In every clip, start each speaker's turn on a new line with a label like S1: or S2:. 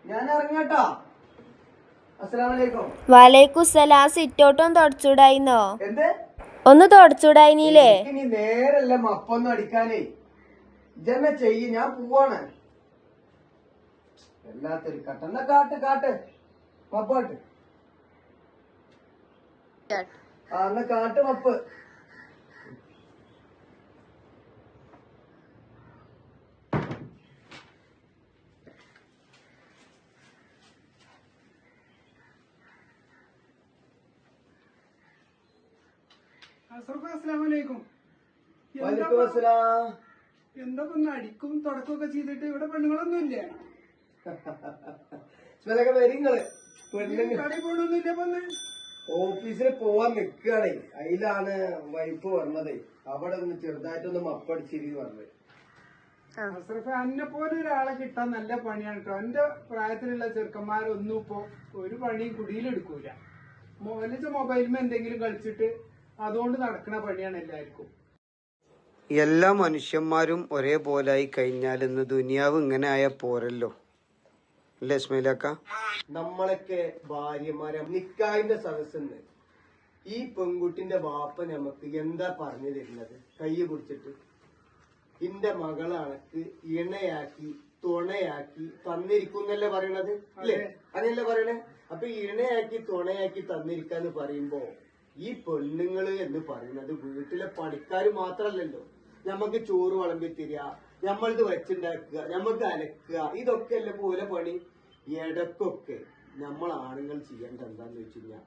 S1: ഞാൻ ഇറങ്ങട്ടോ. അസ്സലാമലൈക്കും.
S2: വലൈക്കും സലാം. സിറ്റോട്ടൊന്ന് തുടച്ചൂടായിന്നോ?
S1: എന്ത്
S2: ഒന്ന് തുടച്ചൂടായിനീലേ?
S1: ഇനി നേരല്ല മപ്പൊന്നും അടിക്കാനേ. ഇജന്നെ ചെയ്യ്, ഞാൻ പോവാണ്. എല്ലാത്തൊരു കട്ട എന്നാ കാട്ട് മപ്പാട്ട്. എന്നാ കാട്ട് മപ്പ്.
S3: എന്താ അടിക്കും തുടക്കമൊക്കെ ചെയ്തിട്ട് ഇവിടെ പെണ്ണുങ്ങളൊന്നും ഇല്ലേ? കടയിൽ പോണൊന്നുമില്ല.
S1: ഓഫീസിൽ പോവാൻ നിക്കാണേ. അതിലാണ് വൈഫ് പറഞ്ഞത്. അവിടെ ഒന്ന് ചെറുതായിട്ടൊന്ന് മപ്പടിച്ചിരി പറഞ്ഞത്.
S3: അസ്രഫ്, എന്നെ പോലെ ഒരാളെ കിട്ടാൻ നല്ല പണിയാണ് കേട്ടോ. എന്റെ പ്രായത്തിലുള്ള ചെറുക്കന്മാരൊന്നും ഇപ്പൊ ഒരു പണിയും കുടിയിലെടുക്കൂല. മൊബൈലിൽ എന്തെങ്കിലും കളിച്ചിട്ട് അതുകൊണ്ട് നടക്കുന്ന പണിയാണ് എല്ലാവർക്കും.
S4: എല്ലാ മനുഷ്യന്മാരും ഒരേപോലായി കഴിഞ്ഞാൽ ഇന്ന് ദുനിയാവ് ഇങ്ങനെ ആയ പോരല്ലോ അല്ലേ ഇസ്മയിലക്ക?
S1: നമ്മളൊക്കെ ഭാര്യമാരെ നിക്കായിന്റെ സദസ്സെന്ന് ഈ പെൺകുട്ടിന്റെ വാപ്പ നമുക്ക് എന്താ പറഞ്ഞു തരുന്നത്? കൈ പിടിച്ചിട്ട് ഇന്റെ മകളാണക്ക് ഇണയാക്കി തുണയാക്കി തന്നിരിക്കുന്നല്ലേ പറയണത്, അല്ലേ? അങ്ങനല്ലേ പറയണേ? അപ്പൊ ഇണയാക്കി തുണയാക്കി തന്നിരിക്കാന്ന് പറയുമ്പോ ഈ പെണ്ണുങ്ങള് എന്ന് പറയുന്നത് വീട്ടിലെ പണിക്കാര് മാത്രല്ലല്ലോ. ഞമ്മക്ക് ചോറ് വിളമ്പി തരിക, ഞമ്മളത് വെച്ചുണ്ടാക്കുക, ഞമ്മക്ക് അലക്കുക, ഇതൊക്കെ അല്ലേ പോലെ പണി. ഇടക്കൊക്കെ നമ്മൾ ആണുങ്ങൾ ചെയ്യേണ്ട എന്താന്ന് വെച്ച് കഴിഞ്ഞാൽ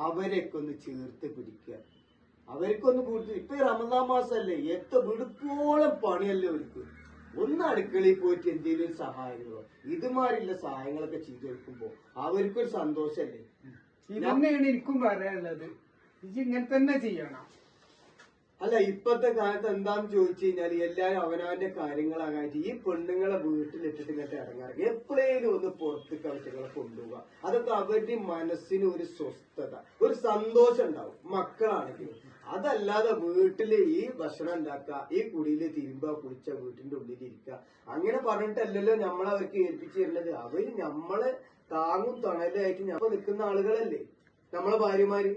S1: അവരെയൊക്കെ ഒന്ന് ചേർത്ത് പിടിക്കുക, അവർക്കൊന്ന് കൂട്ടി. ഇപ്പൊ റമദാൻ മാസല്ലേ, വിടുപ്പോളം പണിയല്ലേ അവർക്ക്. ഒന്ന് അടുക്കളയിൽ പോയിട്ട് എന്തെങ്കിലും സഹായങ്ങളോ ഇതുമാരില്ല സഹായങ്ങളൊക്കെ ചെയ്തു കൊടുക്കുമ്പോ അവർക്കൊരു സന്തോഷല്ലേ.
S3: ഇതന്നെയാണ് എനിക്കും പറയാനുള്ളത്. ഇങ്ങനെ തന്നെ ചെയ്യണം.
S1: അല്ല, ഇപ്പത്തെ കാലത്ത് എന്താന്ന് ചോദിച്ചു കഴിഞ്ഞാല് എല്ലാരും അവനവന്റെ കാര്യങ്ങളാകായിട്ട് ഈ പെണ്ണുങ്ങളെ വീട്ടിലിട്ടിട്ട് ഇങ്ങോട്ട് ഇറങ്ങാറ്. എപ്പോഴേലും ഒന്ന് പുറത്ത് കളിച്ചുകളെ കൊണ്ടുപോവുക. അതൊക്കെ അവരുടെ മനസ്സിന് ഒരു സ്വസ്ഥത, ഒരു സന്തോഷം ഉണ്ടാവും മക്കളാണെങ്കിലും. അതല്ലാതെ വീട്ടില് ഈ ഭക്ഷണം ഉണ്ടാക്കുക, ഈ കുടിയില് തിരുമ്പ കുളിച്ച വീട്ടിന്റെ ഉള്ളിലിരിക്കുക, അങ്ങനെ പറഞ്ഞിട്ടല്ലല്ലോ നമ്മളവർക്ക് ഏൽപ്പിച്ചു തരുന്നത്. അവര് നമ്മളെ താങ്ങും തണലായിട്ട് ഞമ്മ നിൽക്കുന്ന ആളുകളല്ലേ നമ്മളെ ഭാര്യമാര്.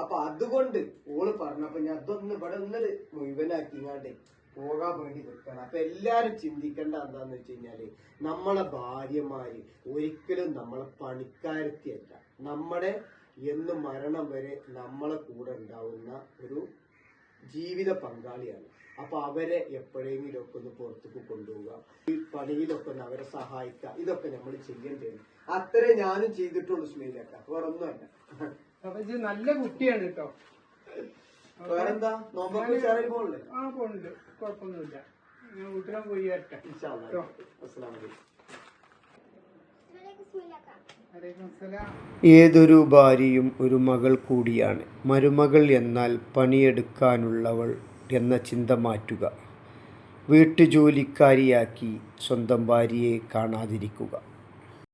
S1: അപ്പൊ അതുകൊണ്ട് ഓള് പറഞ്ഞപ്പോ ഞാൻ അതൊന്ന് ഇവിടെ ഒന്നത് മുഴുവനാക്കിങ്ങാണ്ടേ പോകാൻ വേണ്ടി നിൽക്കണം. അപ്പൊ എല്ലാരും ചിന്തിക്കേണ്ട എന്താന്ന് വെച്ച് കഴിഞ്ഞാല് നമ്മളെ ഭാര്യമാര് ഒരിക്കലും നമ്മളെ പണിക്കാരത്തിയല്ല, നമ്മുടെ എന്ന് മരണം വരെ നമ്മളെ കൂടെ ഉണ്ടാവുന്ന ഒരു ജീവിത പങ്കാളിയാണ്. അപ്പൊ അവരെ എപ്പോഴെങ്കിലും ഒക്കെ ഒന്ന് പുറത്തേക്ക് കൊണ്ടുപോവുക, ഈ പണിയിലൊക്കെ ഒന്ന് അവരെ സഹായിക്കുക, ഇതൊക്കെ നമ്മൾ ചെയ്യേണ്ടത്. അത്രേ ഞാനും ചെയ്തിട്ടുള്ളൂ സ്മീലക്ക, വേറൊന്നുമല്ല.
S3: അപ്പൊ ഇത് നല്ല കുട്ടിയാണ് കേട്ടോ.
S1: വേറെന്താ, നോമ്പൊക്കെ ഉഷാറായി പോകണ്ടേ?
S3: ആ, പോണ്ട്, കുഴപ്പമൊന്നുമില്ല. ഞാൻ വീട്ടിലും പോയി വരട്ടെ.
S4: ഏതൊരു ഭാര്യയും ഒരു മകൾ കൂടിയാണ്. മരുമകൾ എന്നാൽ പണിയെടുക്കാനുള്ളവൾ എന്ന ചിന്ത മാറ്റുക. വീട്ടുജോലിക്കാരിയാക്കി സ്വന്തം ഭാര്യയെ കാണാതിരിക്കുക.